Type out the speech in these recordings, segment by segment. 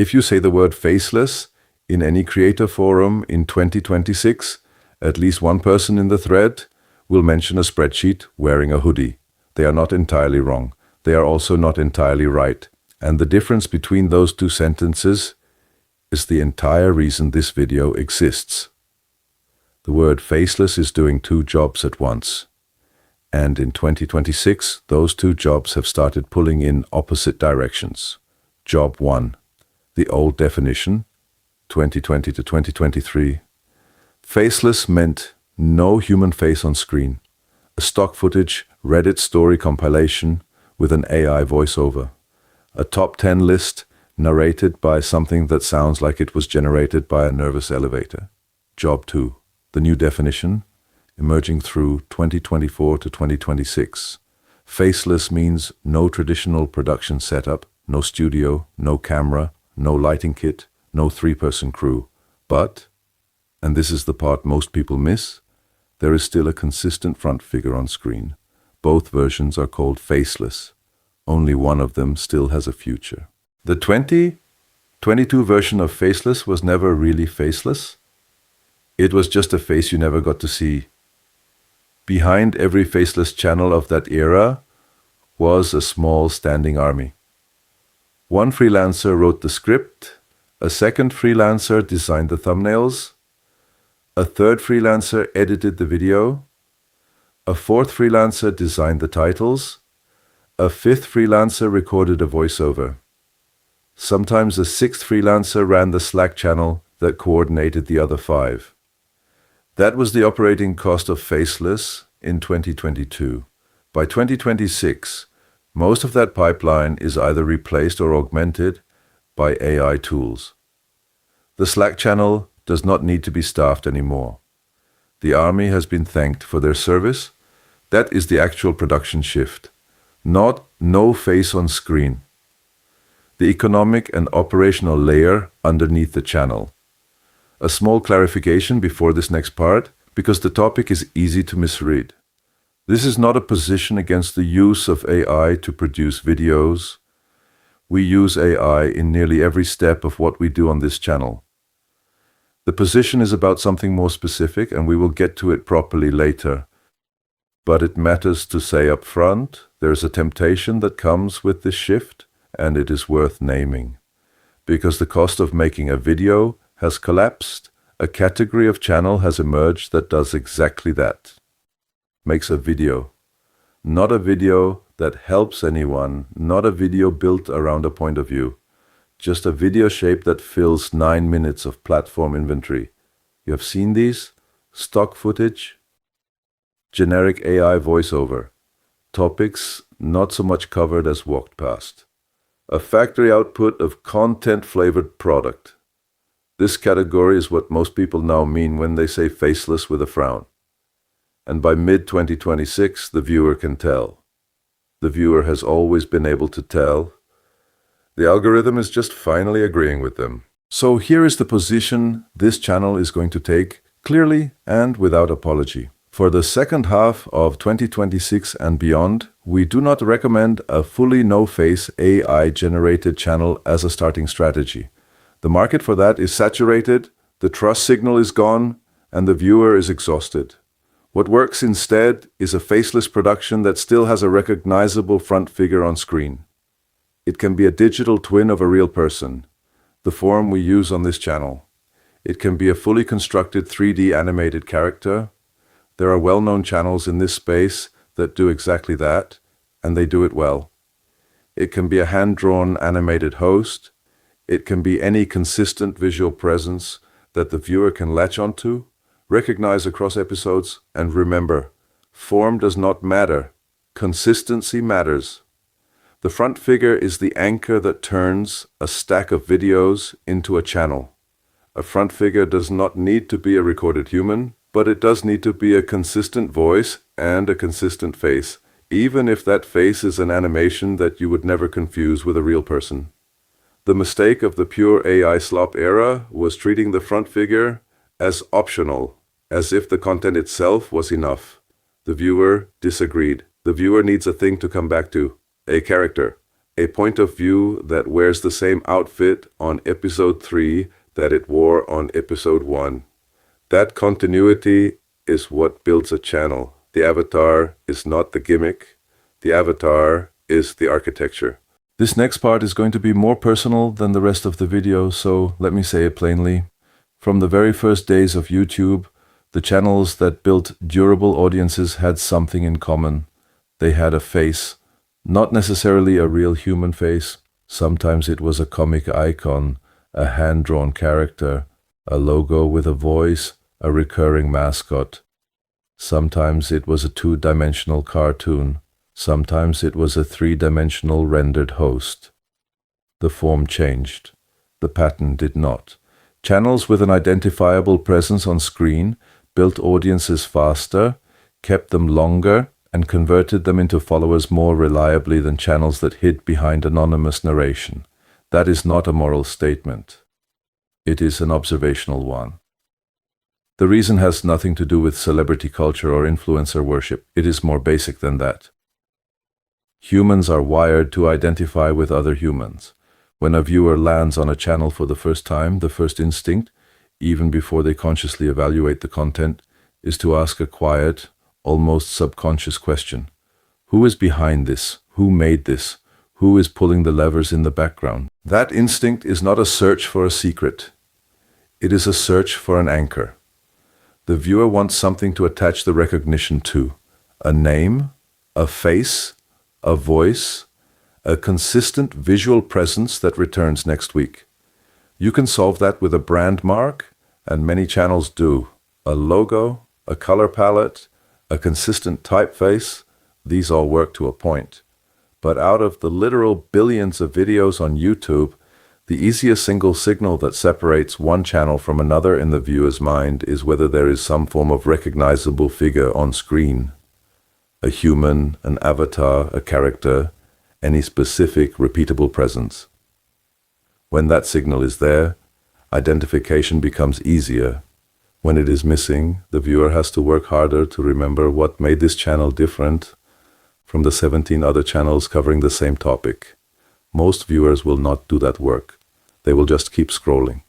If you say the word faceless in any creator forum in 2026, at least one person in the thread will mention a spreadsheet wearing a hoodie. They are not entirely wrong. They are also not entirely right. And the difference between those two sentences is the entire reason this video exists. The word faceless is doing two jobs at once. And in 2026, those two jobs have started pulling in opposite directions. Job 1, the old definition, 2020 to 2023. Faceless meant no human face on screen. A stock footage Reddit story compilation with an AI voiceover. A top 10 list narrated by something that sounds like it was generated by a nervous elevator. Job 2, the new definition, emerging through 2024 to 2026. Faceless means no traditional production setup, no studio, no camera, no lighting kit, no three-person crew. But, and this is the part most people miss, there is still a consistent front figure on screen. Both versions are called faceless. Only one of them still has a future. The 2022 version of faceless was never really faceless. It was just a face you never got to see. Behind every faceless channel of that era was a small standing army. One freelancer wrote the script, a second freelancer designed the thumbnails, a third freelancer edited the video, a fourth freelancer designed the titles, a fifth freelancer recorded a voiceover. Sometimes a sixth freelancer ran the Slack channel that coordinated the other five. That was the operating cost of Faceless in 2022. By 2026, most of that pipeline is either replaced or augmented by AI tools. The Slack channel does not need to be staffed anymore. The army has been thanked for their service. That is the actual production shift, not no face on screen. The economic and operational layer underneath the channel. A small clarification before this next part, because the topic is easy to misread. This is not a position against the use of AI to produce videos. We use AI in nearly every step of what we do on this channel. The position is about something more specific, and we will get to it properly later. But it matters to say up front, there's a temptation that comes with this shift, and it is worth naming. Because the cost of making a video has collapsed, a category of channel has emerged that does exactly that. Makes a video. Not a video that helps anyone, not a video built around a point of view. Just a video shape that fills 9 minutes of platform inventory. You have seen these? Stock footage, generic AI voiceover, topics not so much covered as walked past. A factory output of content-flavored product. This category is what most people now mean when they say faceless with a frown. And by mid-2026, the viewer can tell. The viewer has always been able to tell. The algorithm is just finally agreeing with them. So here is the position this channel is going to take, clearly and without apology. For the second half of 2026 and beyond, we do not recommend a fully no-face AI-generated channel as a starting strategy. The market for that is saturated, the trust signal is gone, and the viewer is exhausted. What works instead is a faceless production that still has a recognizable front figure on screen. It can be a digital twin of a real person, the form we use on this channel. It can be a fully constructed 3D animated character. There are well-known channels in this space that do exactly that, and they do it well. It can be a hand-drawn animated host. It can be any consistent visual presence that the viewer can latch onto, recognize across episodes, and remember, form does not matter. Consistency matters. The front figure is the anchor that turns a stack of videos into a channel. A front figure does not need to be a recorded human, but it does need to be a consistent voice and a consistent face, even if that face is an animation that you would never confuse with a real person. The mistake of the pure AI-slop era was treating the front figure as optional, as if the content itself was enough. The viewer disagreed. The viewer needs a thing to come back to, a character, a point of view that wears the same outfit on episode 3 that it wore on episode 1. That continuity is what builds a channel. The avatar is not the gimmick. The avatar is the architecture. This next part is going to be more personal than the rest of the video, so let me say it plainly. From the very first days of YouTube, the channels that built durable audiences had something in common. They had a face, not necessarily a real human face. Sometimes it was a comic icon, a hand-drawn character, a logo with a voice, a recurring mascot. Sometimes it was a two-dimensional cartoon. Sometimes it was a three-dimensional rendered host. The form changed. The pattern did not. Channels with an identifiable presence on screen built audiences faster, kept them longer, and converted them into followers more reliably than channels that hid behind anonymous narration. That is not a moral statement. It is an observational one. The reason has nothing to do with celebrity culture or influencer worship. It is more basic than that. Humans are wired to identify with other humans. When a viewer lands on a channel for the first time, the first instinct, even before they consciously evaluate the content, is to ask a quiet, almost subconscious question. Who is behind this? Who made this? Who is pulling the levers in the background? That instinct is not a search for a secret. It is a search for an anchor. The viewer wants something to attach the recognition to. A name, a face, a voice, a consistent visual presence that returns next week. You can solve that with a brand mark, and many channels do. A logo, a color palette, a consistent typeface, these all work to a point. But out of the literal billions of videos on YouTube, the easiest single signal that separates one channel from another in the viewer's mind is whether there is some form of recognizable figure on screen. A human, an avatar, a character, any specific repeatable presence. When that signal is there, identification becomes easier. When it is missing, the viewer has to work harder to remember what made this channel different from the 17 other channels covering the same topic. Most viewers will not do that work. They will just keep scrolling.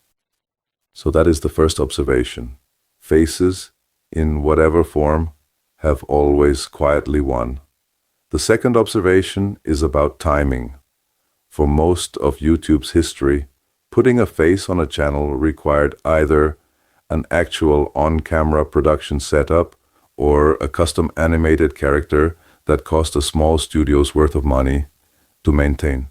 So that is the first observation. Faces, in whatever form, have always quietly won. The second observation is about timing. For most of YouTube's history, putting a face on a channel required either an actual on-camera production setup or a custom animated character that cost a small studio's worth of money to maintain.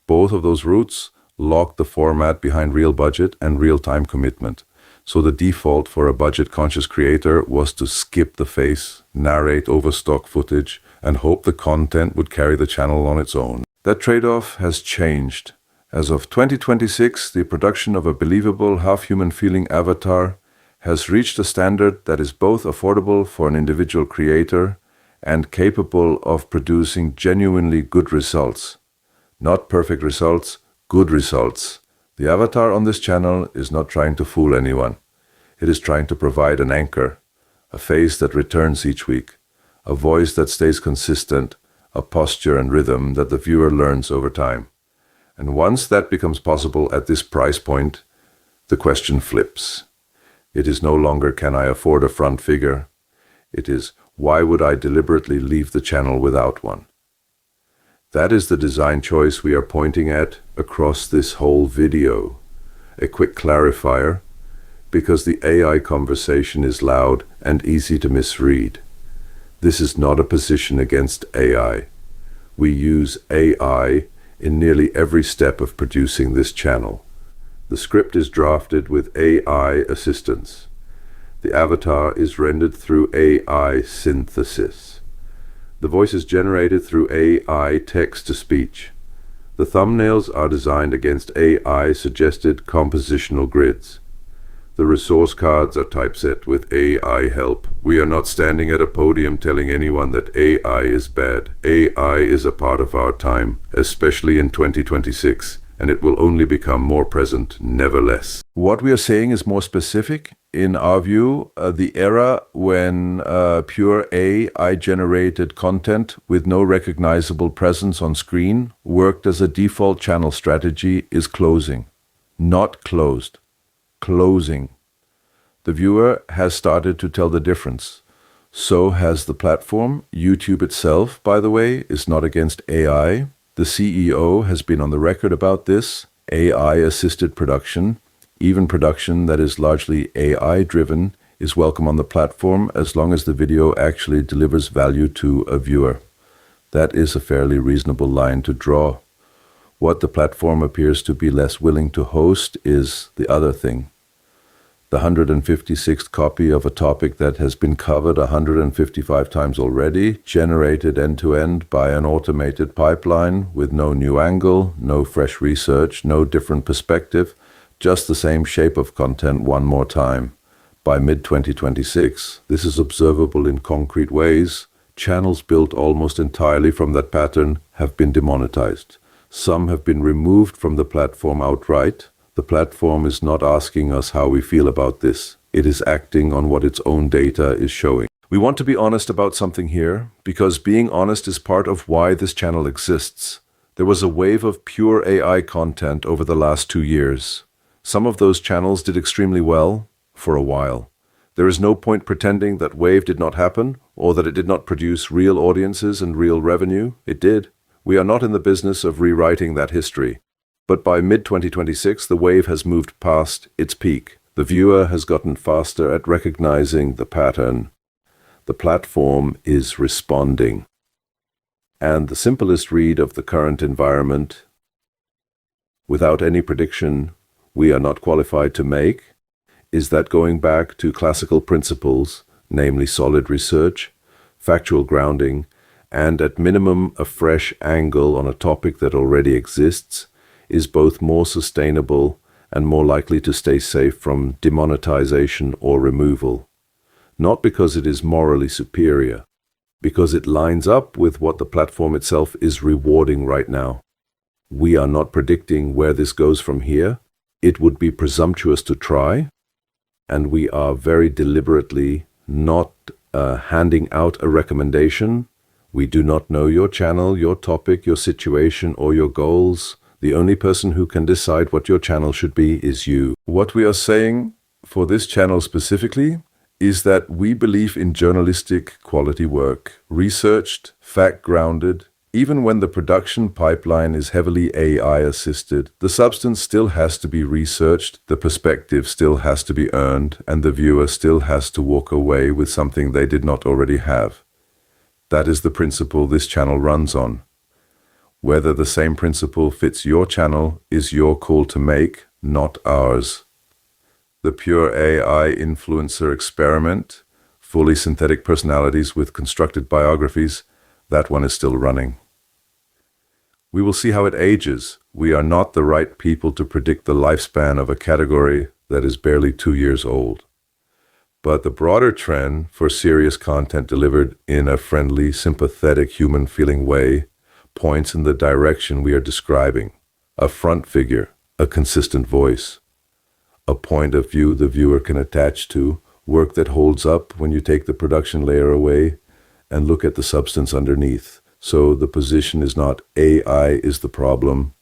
Both of those routes locked the format behind real budget and real time commitment. So the default for a budget-conscious creator was to skip the face, narrate over stock footage, and hope the content would carry the channel on its own. That trade-off has changed. As of 2026, the production of a believable, half-human feeling avatar has reached a standard that is both affordable for an individual creator and capable of producing genuinely good results. Not perfect results, good results. The avatar on this channel is not trying to fool anyone. It is trying to provide an anchor, a face that returns each week, a voice that stays consistent, a posture and rhythm that the viewer learns over time. And once that becomes possible at this price point, the question flips. It is no longer, can I afford a front figure? It is, why would I deliberately leave the channel without one? That is the design choice we are pointing at across this whole video. A quick clarifier, because the AI conversation is loud and easy to misread. This is not a position against AI. We use AI in nearly every step of producing this channel. The script is drafted with AI assistance. The avatar is rendered through AI synthesis. The voice is generated through AI text-to-speech. The thumbnails are designed against AI-suggested compositional grids. The resource cards are typeset with AI help. We are not standing at a podium telling anyone that AI is bad. AI is a part of our time, especially in 2026, and it will only become more present, never less. What we are saying is more specific. In our view, the era when pure AI-generated content with no recognizable presence on screen worked as a default channel strategy is closing. Not closed. Closing. The viewer has started to tell the difference. So has the platform. YouTube itself, by the way, is not against AI. The CEO has been on the record about this. AI-assisted production, even production that is largely AI-driven, is welcome on the platform as long as the video actually delivers value to a viewer. That is a fairly reasonable line to draw. What the platform appears to be less willing to host is the other thing. The 156th copy of a topic that has been covered 155 times already, generated end-to-end by an automated pipeline with no new angle, no fresh research, no different perspective, just the same shape of content one more time. By mid-2026, this is observable in concrete ways. Channels built almost entirely from that pattern have been demonetized. Some have been removed from the platform outright. The platform is not asking us how we feel about this. It is acting on what its own data is showing. We want to be honest about something here, because being honest is part of why this channel exists. There was a wave of pure AI content over the last 2 years. Some of those channels did extremely well for a while. There is no point pretending that wave did not happen, or that it did not produce real audiences and real revenue. It did. We are not in the business of rewriting that history. But by mid-2026, the wave has moved past its peak. The viewer has gotten faster at recognizing the pattern. The platform is responding. And the simplest read of the current environment, without any prediction we are not qualified to make, is that going back to classical principles, namely solid research, factual grounding, and at minimum a fresh angle on a topic that already exists, is both more sustainable and more likely to stay safe from demonetization or removal. Not because it is morally superior, because it lines up with what the platform itself is rewarding right now. We are not predicting where this goes from here. It would be presumptuous to try, and we are very deliberately not handing out a recommendation. We do not know your channel, your topic, your situation, or your goals. The only person who can decide what your channel should be is you. What we are saying for this channel specifically is that we believe in journalistic quality work, researched, fact-grounded. Even when the production pipeline is heavily AI-assisted, the substance still has to be researched, the perspective still has to be earned, and the viewer still has to walk away with something they did not already have. That is the principle this channel runs on. Whether the same principle fits your channel is your call to make, not ours. The pure AI influencer experiment, fully synthetic personalities with constructed biographies, that one is still running. We will see how it ages. We are not the right people to predict the lifespan of a category that is barely 2 years old. But the broader trend for serious content delivered in a friendly, sympathetic, human-feeling way points in the direction we are describing. A front figure, a consistent voice, a point of view the viewer can attach to, work that holds up when you take the production layer away and look at the substance underneath. So the position is not AI is the problem.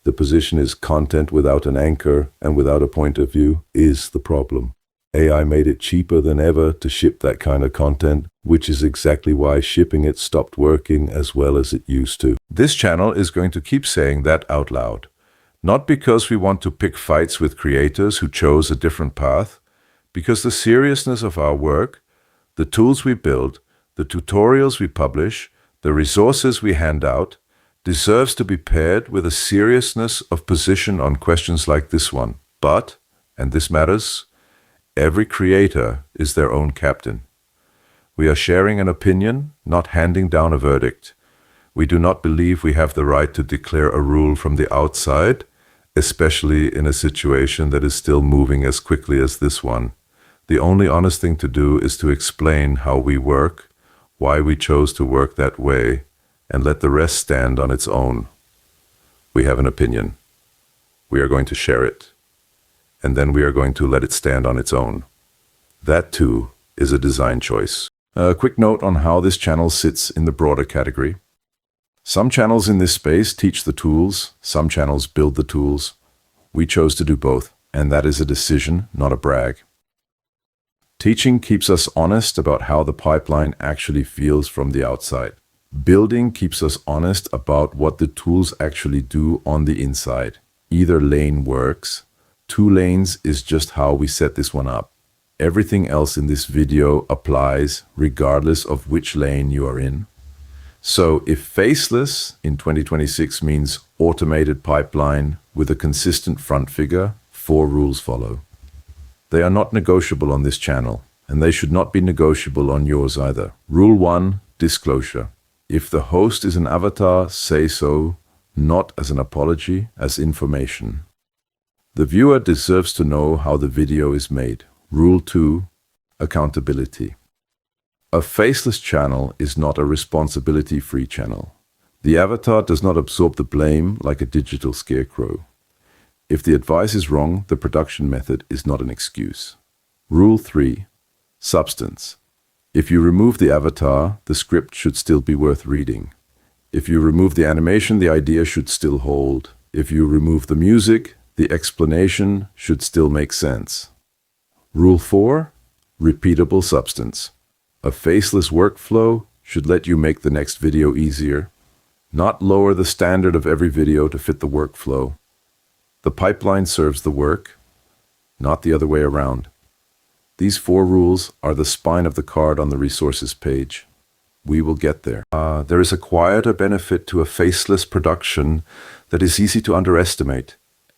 The position is content without an anchor and without a point of view is the problem. AI made it cheaper than ever to ship that kind of content, which is exactly why shipping it stopped working as well as it used to. This channel is going to keep saying that out loud. Not because we want to pick fights with creators who chose a different path, because the seriousness of our work, the tools we build, the tutorials we publish, the resources we hand out, deserves to be paired with a seriousness of position on questions like this one. But, and this matters, every creator is their own captain. We are sharing an opinion, not handing down a verdict. We do not believe we have the right to declare a rule from the outside, especially in a situation that is still moving as quickly as this one. The only honest thing to do is to explain how we work, why we chose to work that way, and let the rest stand on its own. We have an opinion. We are going to share it. And then we are going to let it stand on its own. That too is a design choice. A quick note on how this channel sits in the broader category. Some channels in this space teach the tools, some channels build the tools. We chose to do both, and that is a decision, not a brag. Teaching keeps us honest about how the pipeline actually feels from the outside. Building keeps us honest about what the tools actually do on the inside. Either lane works. 2 lanes is just how we set this one up. Everything else in this video applies regardless of which lane you are in. So if faceless in 2026 means automated pipeline with a consistent front figure, 4 rules follow. They are not negotiable on this channel, and they should not be negotiable on yours either. Rule 1, disclosure. If the host is an avatar, say so, not as an apology, as information. The viewer deserves to know how the video is made. Rule 2, accountability. A faceless channel is not a responsibility-free channel. The avatar does not absorb the blame like a digital scarecrow. If the advice is wrong, the production method is not an excuse. Rule 3, substance. If you remove the avatar, the script should still be worth reading. If you remove the animation, the idea should still hold. If you remove the music, the explanation should still make sense. Rule 4, repeatable substance. A faceless workflow should let you make the next video easier, not lower the standard of every video to fit the workflow. The pipeline serves the work, not the other way around. These 4 rules are the spine of the card on the resources page. We will get there. There is a quieter benefit to a faceless production that is easy to underestimate.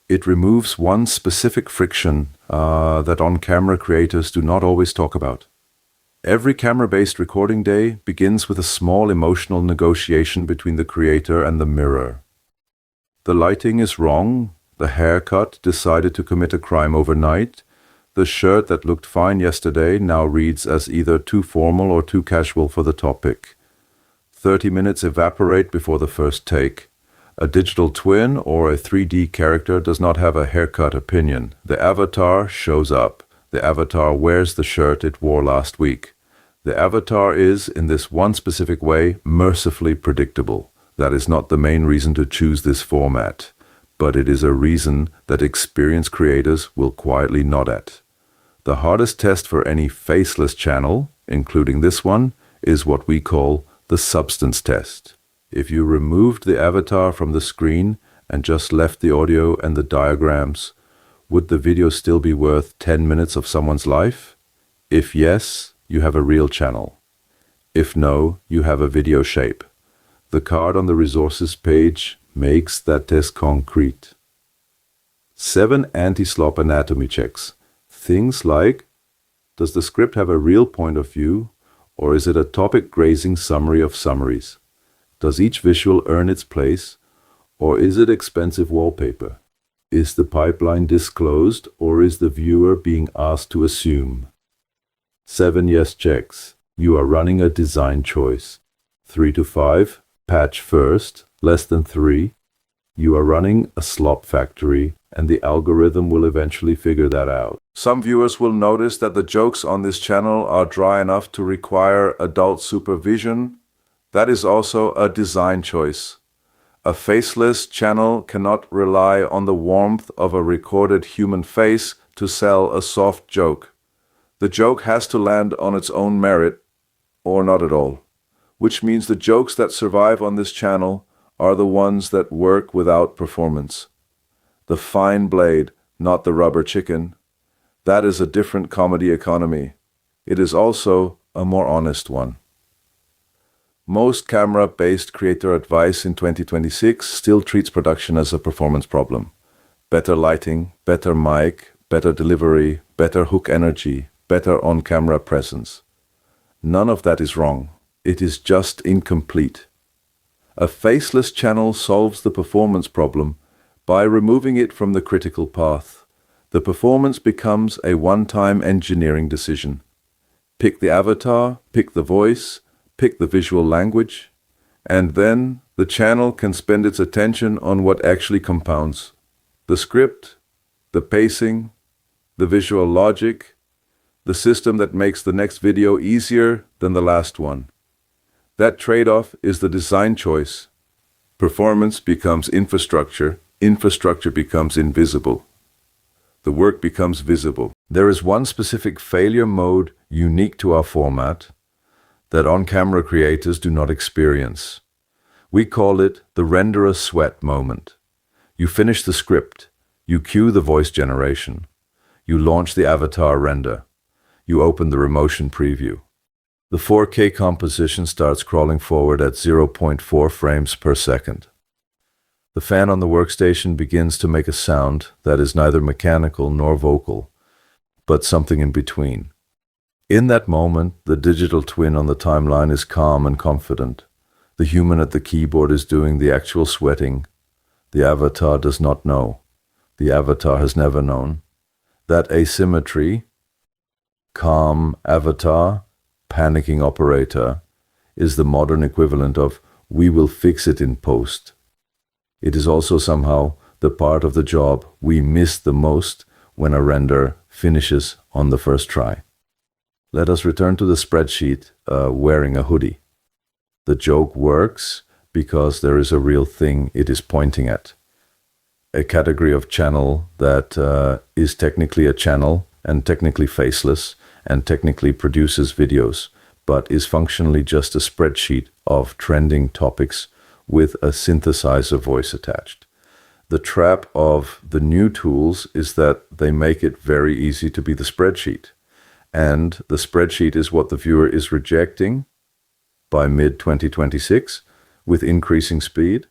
It removes one specific friction that on-camera creators do not always talk about. Every camera-based recording day begins with a small emotional negotiation between the creator and the mirror. The lighting is wrong, the haircut decided to commit a crime overnight, the shirt that looked fine yesterday now reads as either too formal or too casual for the topic. 30 minutes evaporate before the first take. A digital twin or a 3D character does not have a haircut opinion. The avatar shows up. The avatar wears the shirt it wore last week. The avatar is, in this one specific way, mercifully predictable. That is not the main reason to choose this format, but it is a reason that experienced creators will quietly nod at. The hardest test for any faceless channel, including this one, is what we call the substance test. If you removed the avatar from the screen and just left the audio and the diagrams, would the video still be worth 10 minutes of someone's life? If yes, you have a real channel. If no, you have a video shape. The card on the resources page makes that test concrete. 7 anti-slop anatomy checks. Things like, does the script have a real point of view, or is it a topic-grazing summary of summaries? Does each visual earn its place, or is it expensive wallpaper? Is the pipeline disclosed, or is the viewer being asked to assume? 7 yes checks. You are running a design choice. 3 to 5, patch first. Less than 3, you are running a slop factory, and the algorithm will eventually figure that out. Some viewers will notice that the jokes on this channel are dry enough to require adult supervision. That is also a design choice. A faceless channel cannot rely on the warmth of a recorded human face to sell a soft joke. The joke has to land on its own merit, or not at all, which means the jokes that survive on this channel are the ones that work without performance. The fine blade, not the rubber chicken. That is a different comedy economy. It is also a more honest one. Most camera-based creator advice in 2026 still treats production as a performance problem. Better lighting, better mic, better delivery, better hook energy, better on-camera presence. None of that is wrong. It is just incomplete. A faceless channel solves the performance problem by removing it from the critical path. The performance becomes a one-time engineering decision. Pick the avatar, pick the voice, pick the visual language, and then the channel can spend its attention on what actually compounds. The script, the pacing, the visual logic, the system that makes the next video easier than the last one. That trade-off is the design choice. Performance becomes infrastructure, infrastructure becomes invisible. The work becomes visible. There is one specific failure mode unique to our format that on-camera creators do not experience. We call it the renderer sweat moment. You finish the script, you cue the voice generation, you launch the avatar render, you open the Remotion preview. The 4K composition starts crawling forward at 0.4 frames per second. The fan on the workstation begins to make a sound that is neither mechanical nor vocal, but something in between. In that moment, the digital twin on the timeline is calm and confident. The human at the keyboard is doing the actual sweating. The avatar does not know. The avatar has never known. That asymmetry, calm avatar, panicking operator, is the modern equivalent of "we will fix it in post." It is also somehow the part of the job we miss the most when a render finishes on the first try. Let us return to the spreadsheet wearing a hoodie. The joke works because there is a real thing it is pointing at. A category of channel that is technically a channel and technically faceless and technically produces videos, but is functionally just a spreadsheet of trending topics with a synthesizer voice attached. The trap of the new tools is that they make it very easy to be the spreadsheet. And the spreadsheet is what the viewer is rejecting by mid-2026 with increasing speed.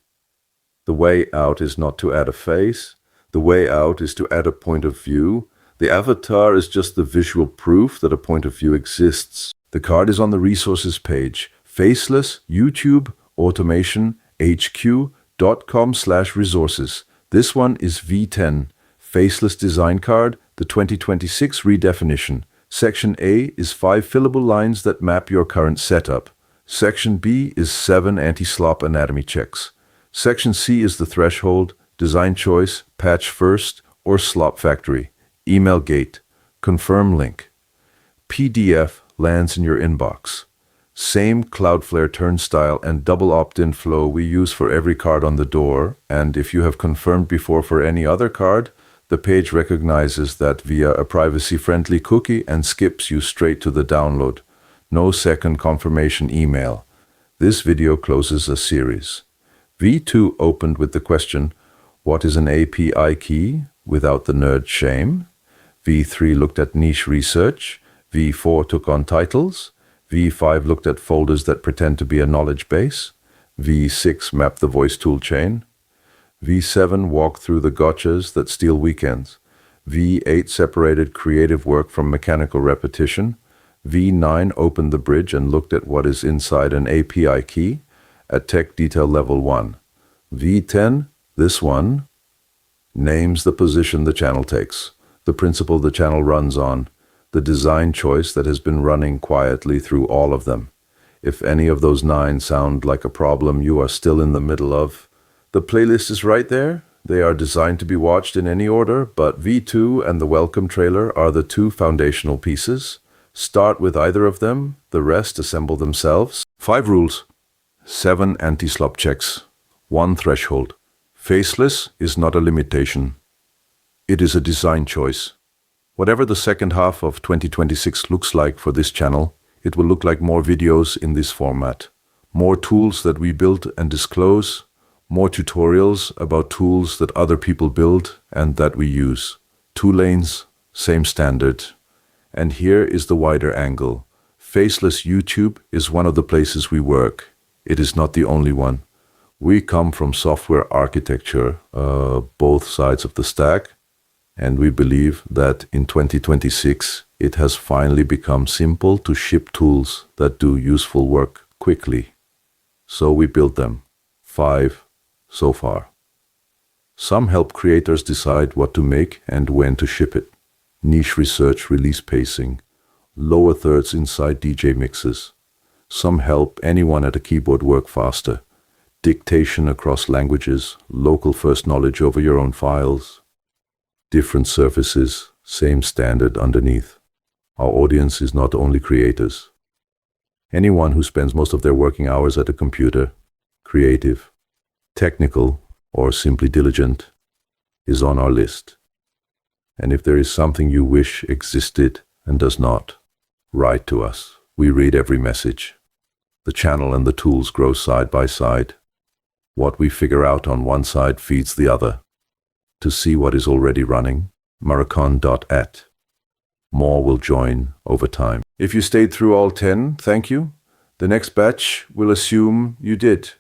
The way out is not to add a face. The way out is to add a point of view. The avatar is just the visual proof that a point of view exists. The card is on the resources page, Faceless YouTube Automation HQ.com/resources. This one is V10, Faceless Design Card, the 2026 redefinition. Section A is 5 fillable lines that map your current setup. Section B is 7 anti-slop anatomy checks. Section C is the threshold, design choice, patch first, or slop factory. Email gate, confirm link. PDF lands in your inbox. Same Cloudflare turnstile and double opt-in flow we use for every card on the door, and if you have confirmed before for any other card, the page recognizes that via a privacy-friendly cookie and skips you straight to the download. No second confirmation email. This video closes a series. V2 opened with the question, what is an API key without the nerd shame? V3 looked at niche research. V4 took on titles. V5 looked at folders that pretend to be a knowledge base. V6 mapped the voice toolchain. V7 walked through the gotchas that steal weekends. V8 separated creative work from mechanical repetition. V9 opened the bridge and looked at what is inside an API key at tech detail level 1. V10, this one, names the position the channel takes, the principle the channel runs on, the design choice that has been running quietly through all of them. If any of those 9 sound like a problem you are still in the middle of, the playlist is right there. They are designed to be watched in any order, but V2 and the welcome trailer are the 2 foundational pieces. Start with either of them, the rest assemble themselves. 5 rules. 7 anti-slop checks. 1 threshold. Faceless is not a limitation. It is a design choice. Whatever the second half of 2026 looks like for this channel, it will look like more videos in this format. More tools that we build and disclose. More tutorials about tools that other people build and that we use. 2 lanes, same standard. And here is the wider angle. Faceless YouTube is one of the places we work. It is not the only one. We come from software architecture, both sides of the stack, and we believe that in 2026 it has finally become simple to ship tools that do useful work quickly. So we built them. 5 so far. Some help creators decide what to make and when to ship it. Niche research, release pacing, lower thirds inside DJ mixes. Some help anyone at a keyboard work faster. Dictation across languages, local first knowledge over your own files, Different surfaces, same standard underneath. Our audience is not only creators. Anyone who spends most of their working hours at a computer, creative, technical, or simply diligent, is on our list. And if there is something you wish existed and does not, write to us. We read every message. The channel and the tools grow side by side. What we figure out on one side feeds the other. To see what is already running, maracon.at. More will join over time. If you stayed through all 10, thank you. The next batch will assume you did.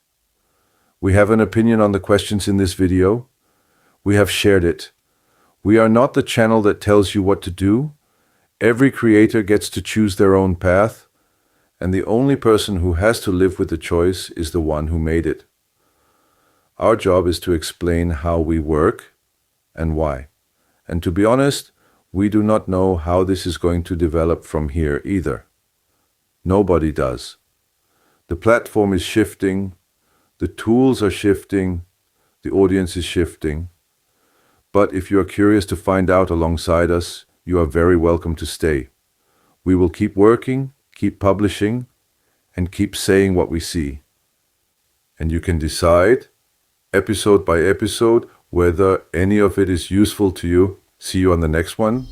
We have an opinion on the questions in this video. We have shared it. We are not the channel that tells you what to do. Every creator gets to choose their own path, and the only person who has to live with the choice is the one who made it. Our job is to explain how we work and why. And to be honest, we do not know how this is going to develop from here either. Nobody does. The platform is shifting, the tools are shifting, the audience is shifting. But if you are curious to find out alongside us, you are very welcome to stay. We will keep working, keep publishing, and keep saying what we see. And you can decide, episode by episode, whether any of it is useful to you. See you on the next one.